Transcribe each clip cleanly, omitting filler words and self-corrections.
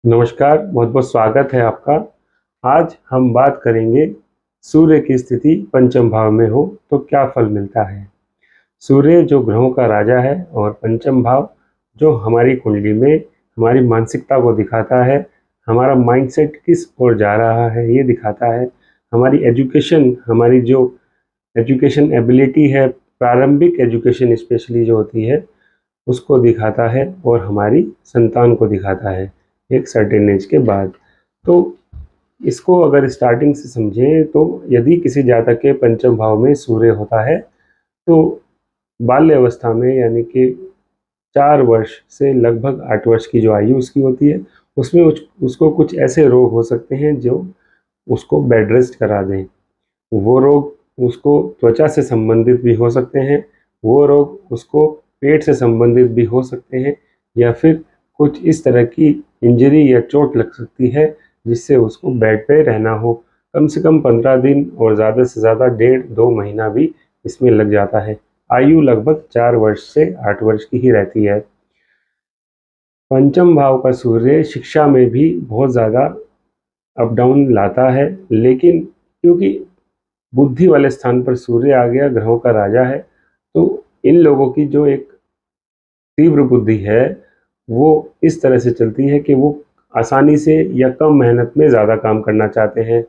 नमस्कार, बहुत-बहुत स्वागत है आपका। आज हम बात करेंगे सूर्य की स्थिति पंचम भाव में हो तो क्या फल मिलता है। सूर्य जो ग्रहों का राजा है और पंचम भाव जो हमारी कुंडली में हमारी मानसिकता को दिखाता है, हमारा माइंडसेट किस ओर जा रहा है ये दिखाता है, हमारी एजुकेशन हमारी जो एजुकेशन एबिलिटी है, प्रारंभिक एजुकेशन स्पेशली जो होती है उसको दिखाता है और हमारी संतान को दिखाता है एक सर्टेन एज के बाद। तो इसको अगर स्टार्टिंग से समझें तो यदि किसी जातक के पंचम भाव में सूर्य होता है तो बाल्य अवस्था में यानी कि 4 वर्ष से लगभग 8 वर्ष की जो आयु उसकी होती है उसमें उसको कुछ ऐसे रोग हो सकते हैं जो उसको बेड रेस्ट करा दें। वो रोग उसको त्वचा से संबंधित भी हो सकते हैं, वो रोग उसको पेट से संबंधित भी हो सकते हैं या फिर कुछ इस तरह की इंजरी या चोट लग सकती है जिससे उसको बेड पे रहना हो। कम से कम 15 दिन और ज़्यादा से ज़्यादा 1.5-2 महीना भी इसमें लग जाता है। आयु लगभग 4 वर्ष से 8 वर्ष की ही रहती है। पंचम भाव का सूर्य शिक्षा में भी बहुत ज़्यादा अप डाउन लाता है, लेकिन क्योंकि बुद्धि वाले स्थान पर सूर्य आ गया, ग्रहों का राजा है, तो इन लोगों की जो एक तीव्र बुद्धि है, वो इस तरह से चलती है कि वो आसानी से या कम मेहनत में ज़्यादा काम करना चाहते हैं।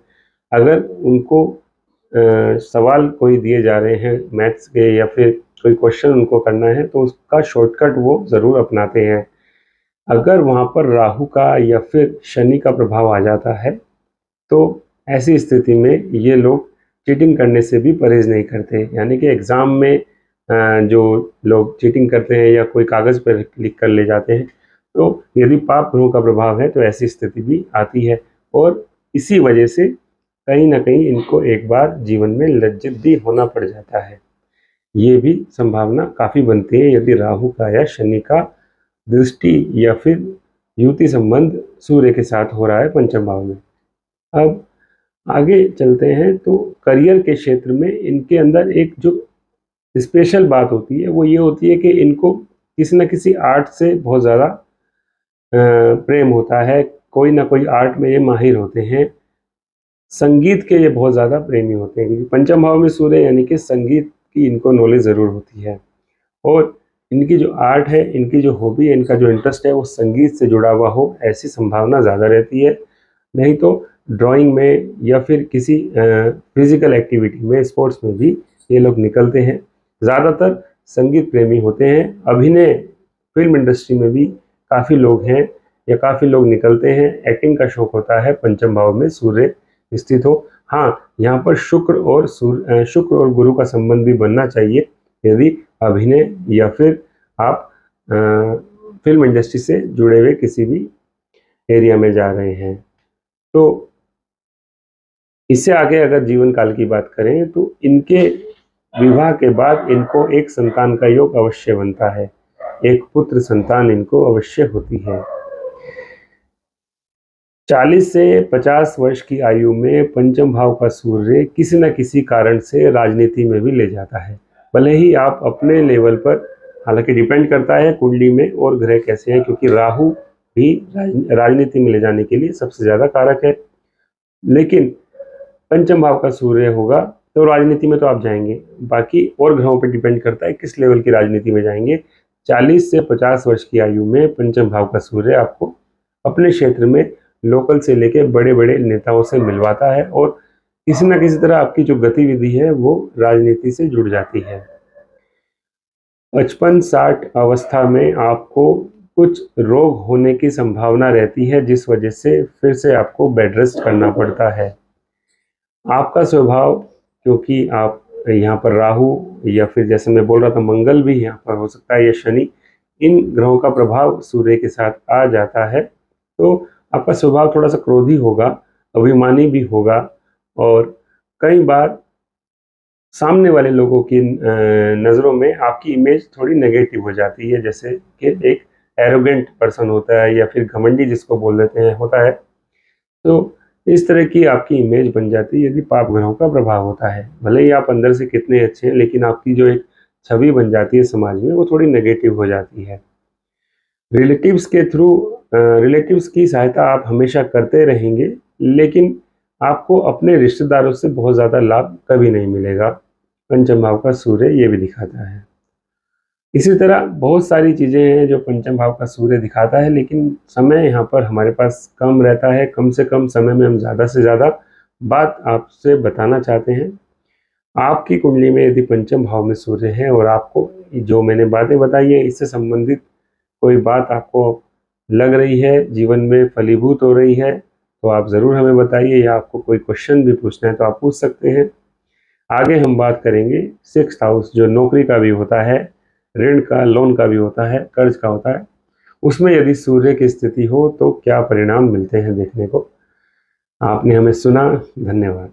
अगर उनको सवाल कोई दिए जा रहे हैं मैथ्स के या फिर कोई क्वेश्चन उनको करना है, तो उसका शॉर्टकट वो ज़रूर अपनाते हैं। अगर वहाँ पर राहु का या फिर शनि का प्रभाव आ जाता है, तो ऐसी स्थिति में ये लोग चीटिंग करने से भी परहेज़ नहीं करते। यानी कि एग्ज़ाम में जो लोग चीटिंग करते हैं या कोई कागज़ पर लिख कर ले जाते हैं, तो यदि पाप ग्रहों का प्रभाव है तो ऐसी स्थिति भी आती है और इसी वजह से कहीं न कहीं इनको एक बार जीवन में लज्जित भी होना पड़ जाता है। ये भी संभावना काफ़ी बनती है यदि राहु का या शनि का दृष्टि या फिर युति संबंध सूर्य के साथ हो रहा है पंचम भाव में। अब आगे चलते हैं तो करियर के क्षेत्र में इनके अंदर एक जो स्पेशल बात होती है वो ये होती है कि इनको किसी न किसी आर्ट से बहुत ज़्यादा प्रेम होता है। कोई ना कोई आर्ट में ये माहिर होते हैं। संगीत के ये बहुत ज़्यादा प्रेमी होते हैं क्योंकि पंचम भाव में सूर्य यानी कि संगीत की इनको नॉलेज ज़रूर होती है और इनकी जो आर्ट है, इनकी जो हॉबी है, इनका जो इंटरेस्ट है वो संगीत से जुड़ा हुआ हो ऐसी संभावना ज़्यादा रहती है। नहीं तो ड्राइंग में या फिर किसी फिजिकल एक्टिविटी में, स्पोर्ट्स में भी ये लोग निकलते हैं। ज़्यादातर संगीत प्रेमी होते हैं। अभिनय, फिल्म इंडस्ट्री में भी काफ़ी लोग हैं या काफ़ी लोग निकलते हैं। एक्टिंग का शौक होता है पंचम भाव में सूर्य स्थित हो। हाँ, यहाँ पर शुक्र और गुरु का संबंध भी बनना चाहिए यदि अभिनय या फिर आप फिल्म इंडस्ट्री से जुड़े हुए किसी भी एरिया में जा रहे हैं। तो इससे आगे अगर जीवन काल की बात करें तो इनके विवाह के बाद इनको एक संतान का योग अवश्य बनता है। एक पुत्र संतान इनको अवश्य होती है। 40 से 50 वर्ष की आयु में पंचम भाव का सूर्य किसी न किसी कारण से राजनीति में भी ले जाता है। भले ही आप अपने लेवल पर, हालांकि डिपेंड करता है कुंडली में और ग्रह कैसे हैं, क्योंकि राहु भी राजनीति में ले जाने के लिए सबसे ज़्यादा कारक है। लेकिन पंचम भाव का सूर्य होगा तो राजनीति में तो आप जाएंगे। बाकी और ग्रहों पर डिपेंड करता है किस लेवल की राजनीति में जाएंगे। 40 से 50 वर्ष की आयु में पंचम भाव का सूर्य आपको अपने क्षेत्र में लोकल से लेके बड़े बड़े नेताओं से मिलवाता है और किसी न किसी तरह आपकी जो गतिविधि है वो राजनीति से जुड़ जाती है। 55-60 अवस्था में आपको कुछ रोग होने की संभावना रहती है जिस वजह से फिर से आपको बेड रेस्ट करना पड़ता है। आपका स्वभाव, क्योंकि आप यहाँ पर राहु या फिर जैसे मैं बोल रहा था मंगल भी यहाँ पर हो सकता है या शनि, इन ग्रहों का प्रभाव सूर्य के साथ आ जाता है तो आपका स्वभाव थोड़ा सा क्रोधी होगा, अभिमानी भी होगा और कई बार सामने वाले लोगों की नज़रों में आपकी इमेज थोड़ी नेगेटिव हो जाती है। जैसे कि एक एरोगेंट पर्सन होता है या फिर घमंडी जिसको बोल देते हैं होता है, तो इस तरह की आपकी इमेज बन जाती है यदि पाप ग्रहों का प्रभाव होता है। भले ही आप अंदर से कितने अच्छे हैं लेकिन आपकी जो एक छवि बन जाती है समाज में वो थोड़ी नेगेटिव हो जाती है। रिलेटिव्स की सहायता आप हमेशा करते रहेंगे, लेकिन आपको अपने रिश्तेदारों से बहुत ज़्यादा लाभ कभी नहीं मिलेगा। पंचम भाव का सूर्य ये भी दिखाता है। इसी तरह बहुत सारी चीज़ें हैं जो पंचम भाव का सूर्य दिखाता है, लेकिन समय यहाँ पर हमारे पास कम रहता है। कम से कम समय में हम ज़्यादा से ज़्यादा बात आपसे बताना चाहते हैं। आपकी कुंडली में यदि पंचम भाव में सूर्य है और आपको जो मैंने बातें बताई है इससे संबंधित कोई बात आपको लग रही है, जीवन में फलीभूत हो रही है, तो आप ज़रूर हमें बताइए, या आपको कोई क्वेश्चन भी पूछना है तो आप पूछ सकते हैं। आगे हम बात करेंगे 6th हाउस जो नौकरी का भी होता है, ऋण का, लोन का भी होता है, कर्ज का होता है, उसमें यदि सूर्य की स्थिति हो तो क्या परिणाम मिलते हैं देखने को। आपने हमें सुना, धन्यवाद।